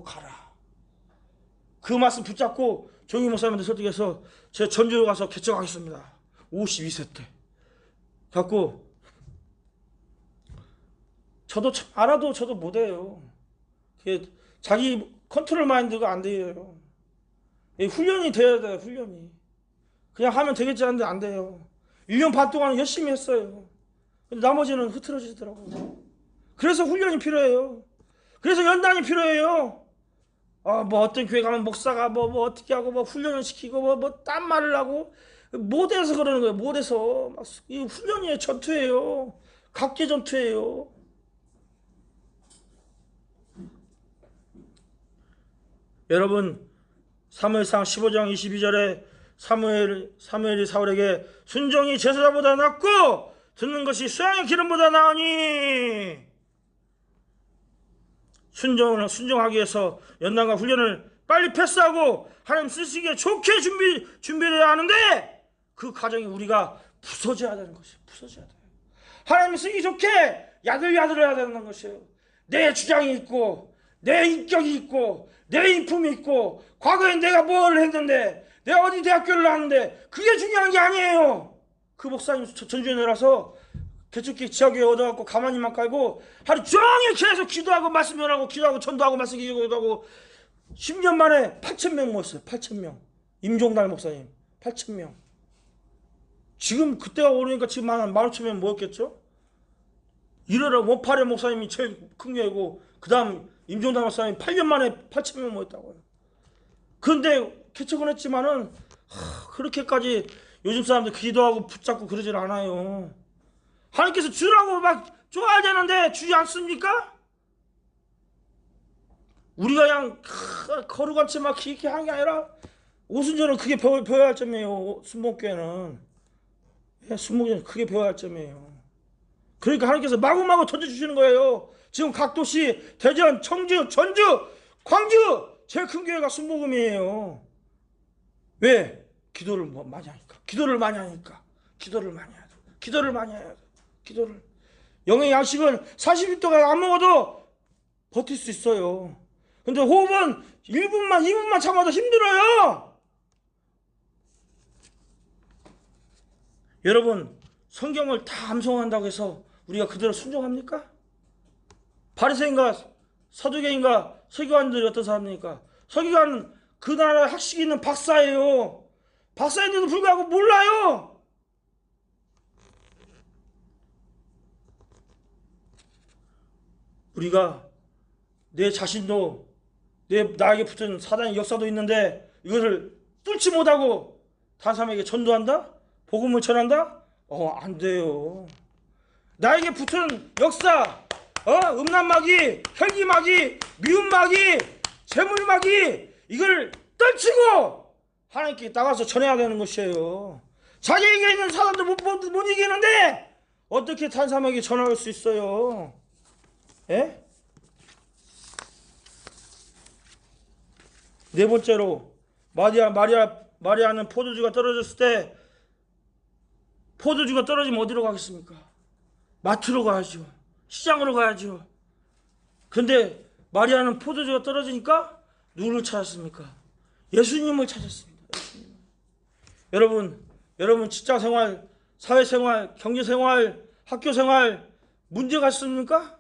가라. 그 말씀 붙잡고 조용히 목사님한테 설득해서 제가 전주로 가서 개척하겠습니다. 52세 때. 갖고 저도 알아도 저도 못해요. 자기 컨트롤 마인드가 안 돼요. 훈련이 돼야 돼요. 훈련이. 그냥 하면 되겠지 하는데 안 돼요. 1년 반 동안 열심히 했어요. 근데 나머지는 흐트러지더라고요. 그래서 훈련이 필요해요. 그래서 연단이 필요해요. 뭐 어떤 교회 가면 목사가 뭐 어떻게 하고 뭐 훈련을 시키고 뭐 딴 말을 하고 못해서 그러는 거예요. 못해서 이 훈련이에요. 전투예요. 각계 전투예요. 여러분 사무엘상 15장 22절에 사무엘이 사울에게 순종이 제사자보다 낫고 듣는 것이 수양의 기름보다 나으니 순종하기 위해서 연단과 훈련을 빨리 패스하고 하나님 쓰시기에 좋게 준비를 해야 하는데 그 과정이 우리가 부서져야 되는 것이에요. 부서져야 돼요. 하나님 쓰기 좋게 야들야들해야 되는 것이에요. 내 주장이 있고 내 인격이 있고 내 인품이 있고 과거에 내가 뭘 했는데 내가 어디 대학교를 나왔는데 그게 중요한 게 아니에요. 그 목사님 전주에 내려서 개척기 지하교회 얻어갖고 가만히만 깔고 하루 종일 계속 기도하고 말씀 전하고 기도하고 전도하고 말씀 기도하고 10년 만에 8,000명 모였어요. 8,000명. 임종달 목사님 8,000명. 지금 그때가 오르니까 지금 한 15,000명 모였겠죠? 이러라 원파레 목사님이 제일 큰 교회고 그 다음 임종달 목사님 8년 만에 8,000명 모였다고요. 그런데 개척은 했지만은 그렇게까지 요즘 사람들 기도하고 붙잡고 그러질 않아요. 하나님께서 주라고 막 좋아야 되는데 주지 않습니까? 우리가 그냥 거룩같이 막 이렇게 하는 게 아니라 오순절은 그게 배워야 할 점이에요. 순복교회는. 순복교회는 그게 배워야 할 점이에요. 그러니까 하나님께서 마구마구 던져주시는 거예요. 지금 각 도시 대전, 청주, 전주, 광주 제일 큰 교회가 순복음이에요. 왜? 기도를 많이 하니까. 기도를 많이 하니까. 기도를 많이 해야 돼. 기도를 많이 해야 돼. 기도를. 영의 양식은 40일 동안 안 먹어도 버틸 수 있어요. 근데 호흡은 1분만 2분만 참아도 힘들어요. 여러분 성경을 다 암송한다고 해서 우리가 그대로 순종합니까? 바리새인과 서두개인과 서기관들이 어떤 사람입니까? 서기관은 그 나라에 학식이 있는 박사예요. 박사인데도 불구하고 몰라요. 우리가 내 자신도 나에게 붙은 사단의 역사도 있는데 이것을 뚫지 못하고 다른 사람에게 전도한다? 복음을 전한다? 안 돼요. 나에게 붙은 역사, 음란마귀, 혈기마귀, 미움마귀, 재물마귀 이걸 떨치고 하나님께 나가서 전해야 되는 것이에요. 자기에게 있는 사람도 못 이기는데 어떻게 다른 사람에게 전할 수 있어요? 예? 네 번째로 마리아는 포도주가 떨어졌을 때 포도주가 떨어지면 어디로 가겠습니까? 마트로 가야죠. 시장으로 가야죠. 근데 마리아는 포도주가 떨어지니까 누구를 찾았습니까? 예수님을 찾았습니다. 예수님. 여러분 직장생활, 사회생활, 경제생활, 학교생활 문제가 있습니까?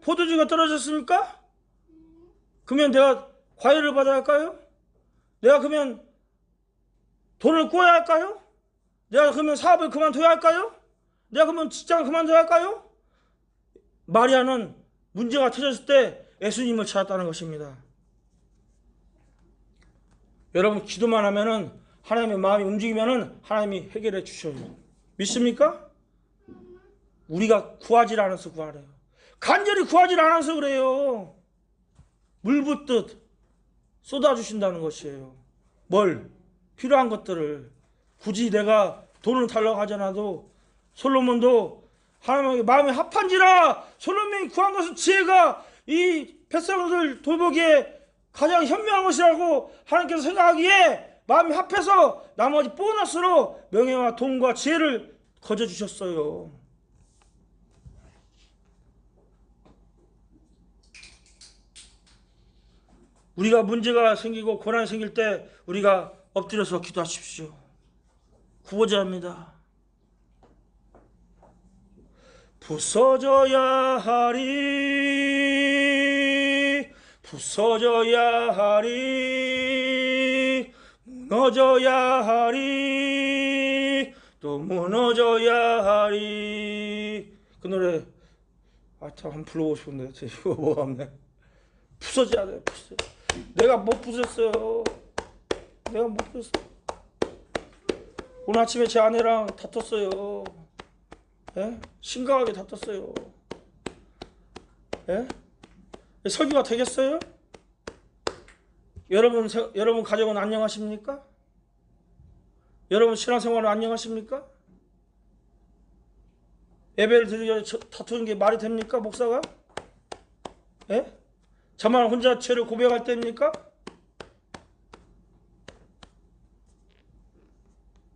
포도주가 떨어졌습니까? 그러면 내가 과외를 받아야 할까요? 내가 그러면 돈을 꾸어야 할까요? 내가 그러면 사업을 그만둬야 할까요? 내가 그러면 직장을 그만둬야 할까요? 마리아는 문제가 터졌을 때 예수님을 찾았다는 것입니다. 여러분 기도만 하면은 하나님의 마음이 움직이면은 하나님이 해결해 주셔요. 믿습니까? 우리가 구하지 않아서 구하래요. 간절히 구하지 않아서 그래요. 물 붓듯 쏟아주신다는 것이에요. 뭘? 필요한 것들을. 굳이 내가 돈을 달라고 하지 않아도 솔로몬도 하나님에게 마음이 합한지라 솔로몬이 구한 것은 지혜가 이 백성들 돌보기에 가장 현명한 것이라고 하나님께서 생각하기에 마음이 합해서 나머지 보너스로 명예와 돈과 지혜를 거저주셨어요. 우리가 문제가 생기고 고난이 생길 때 우리가 엎드려서 기도하십시오. 구호자입니다. 부서져야 하리, 부서져야 하리, 무너져야 하리, 또 무너져야 하리. 그 노래 참 한번 불러보고 싶은데 이거 뭐가 없네. 부서져야 돼. 내가 못 부쉈어요. 내가 못 부쉈어. 오늘 아침에 제 아내랑 다퉜어요. 예? 심각하게 다퉜어요. 예? 설교가 되겠어요? 여러분 가정은 안녕하십니까? 여러분 신앙생활은 안녕하십니까? 예배를 드리려 다투는 게 말이 됩니까? 목사가? 예? 저만 혼자 죄를 고백할 때입니까?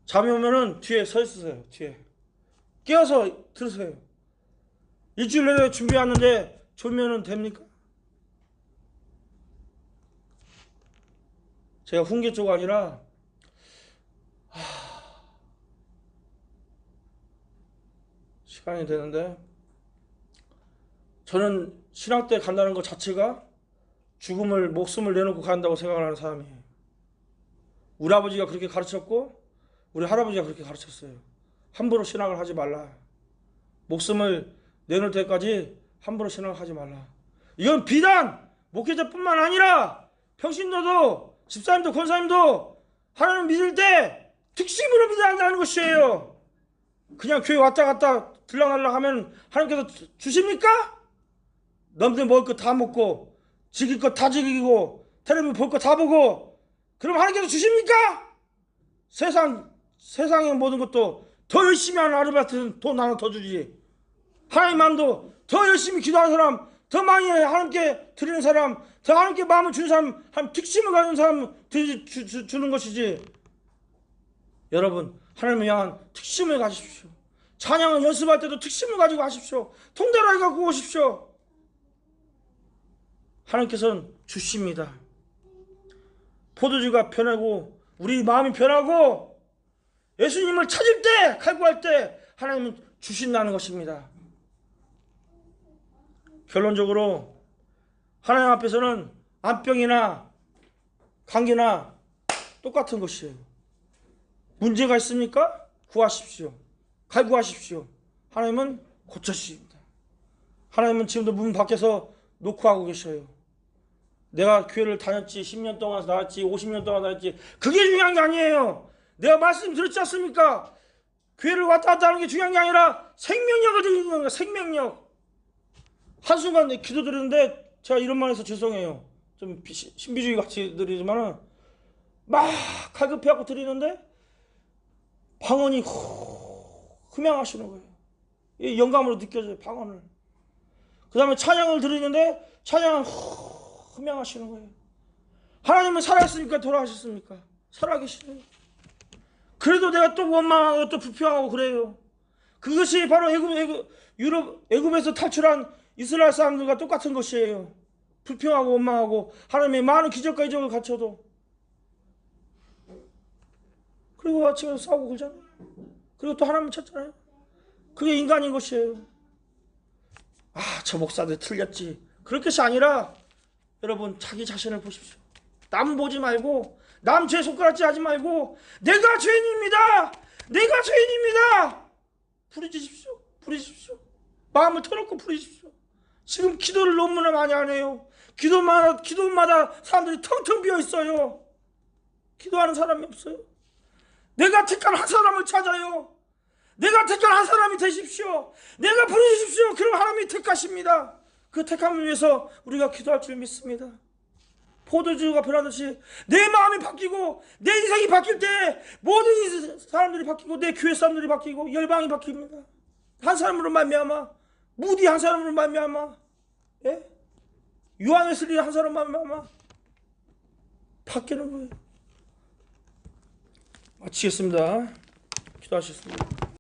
잠이 오면은 뒤에 서 있으세요. 뒤에 깨어서 들으세요. 일주일 내내 준비하는데 졸면은 됩니까? 제가 훈계 쪽 아니라 시간이 되는데, 저는 신학 때 간다는 것 자체가 죽음을, 목숨을 내놓고 간다고 생각을 하는 사람이에요. 우리 아버지가 그렇게 가르쳤고 우리 할아버지가 그렇게 가르쳤어요. 함부로 신학을 하지 말라. 목숨을 내놓을 때까지 함부로 신학을 하지 말라. 이건 비단 목회자뿐만 아니라 평신도도, 집사님도, 권사님도 하나님 믿을 때 특심으로 믿어야 한다는 것이에요. 그냥 교회 왔다 갔다 들락날락 하면 하나님께서 주십니까? 넘들 먹을 거 다 먹고 즐길 거 다 즐기고 텔레비전 볼 거 다 보고 그럼 하나님께서 주십니까? 세상의 모든 것도 더 열심히 하는 아르바이트는 돈 하나 더 주지. 하나님 마음도 더 열심히 기도하는 사람, 더 많이 하나님께 드리는 사람, 더 하나님께 마음을 주는 사람, 한 특심을 가진 사람 주는 것이지. 여러분, 하나님을 향한 특심을 가지십시오. 찬양을 연습할 때도 특심을 가지고 하십시오. 통달하게 갖고 오십시오. 하나님께서는 주십니다. 포도주가 변하고 우리 마음이 변하고 예수님을 찾을 때, 갈구할 때 하나님은 주신다는 것입니다. 결론적으로 하나님 앞에서는 암병이나 감기나 똑같은 것이에요. 문제가 있습니까? 구하십시오. 갈구하십시오. 하나님은 고쳐주십니다. 하나님은 지금도 문 밖에서 노크하고 계셔요. 내가 교회를 다녔지, 10년 동안 다녔지, 50년 동안 다녔지, 그게 중요한 게 아니에요. 내가 말씀 드렸지 않습니까? 교회를 왔다 갔다 하는 게 중요한 게 아니라 생명력을 드리는 거예요. 생명력. 한순간 기도 드리는데 제가 이런 말 해서 죄송해요. 좀 신비주의 같이 드리지만은 막 갈급해갖고 드리는데 방언이 흠양하시는 거예요. 이 영감으로 느껴져요. 방언을. 그 다음에 찬양을 드리는데 찬양은 흠양하시는 거예요. 하나님은 살아있습니까? 돌아가셨습니까? 살아계시네요. 그래도 내가 또 원망하고 또 불평하고 그래요. 그것이 바로 애굽에서 탈출한 이스라엘 사람들과 똑같은 것이에요. 불평하고 원망하고 하나님의 많은 기적과 이적을 갖춰도 그리고 아침에 싸우고 그러잖아요. 그리고 또 하나님 찾잖아요. 그게 인간인 것이에요. 저 목사들 틀렸지. 그럴 것이 아니라 여러분 자기 자신을 보십시오. 남 보지 말고 남 죄 손가락질 하지 말고 내가 죄인입니다. 내가 죄인입니다. 부르짖으십시오. 부르짖으십시오. 마음을 터놓고 부르짖으십시오. 지금 기도를 너무나 많이 안 해요. 기도마다 사람들이 텅텅 비어 있어요. 기도하는 사람이 없어요. 내가 택한 한 사람을 찾아요. 내가 택한 한 사람이 되십시오. 내가 부르십시오. 그럼 하나님이 택하십니다. 그 택함을 위해서 우리가 기도할 줄 믿습니다. 포도주가 변하듯이 내 마음이 바뀌고 내 인생이 바뀔 때 모든 사람들이 바뀌고 내 교회 사람들이 바뀌고 열방이 바뀝니다. 한 사람으로 말미암아, 무디 한 사람으로 말미암아, 요한웨슬리 한 사람으로 말미암아 바뀌는 거예요. 마치겠습니다. 기도하셨습니다.